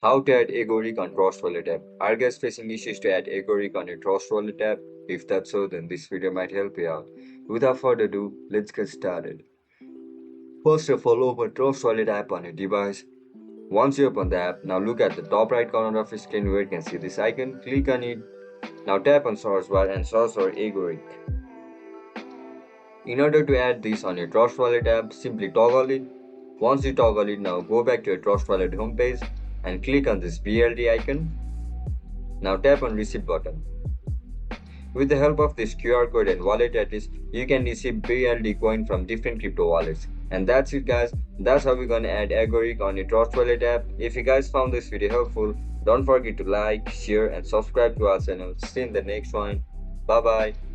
How to add Agoric on Trust Wallet app. Are you guys facing issues to add Agoric on your Trust Wallet app? If that's so, then this video might help you out. Without further ado, let's get started. First of all, open Trust Wallet app on your device. Once you open the app, now look at the top right corner of your screen where you can see this icon. Click on it. Now tap on search bar and search for Agoric. In order to add this on your Trust Wallet app, simply toggle it. Once you toggle it, now go back to your Trust Wallet homepage and click on this BLD icon. Now tap on receipt button. With the help of this QR code and wallet address, you can receive BLD coin from different crypto wallets. And that's it guys, that's how we're gonna add Agoric on your Trust Wallet app. If you guys found this video helpful, don't forget to like, share and subscribe to our channel. See you in the next one. Bye bye.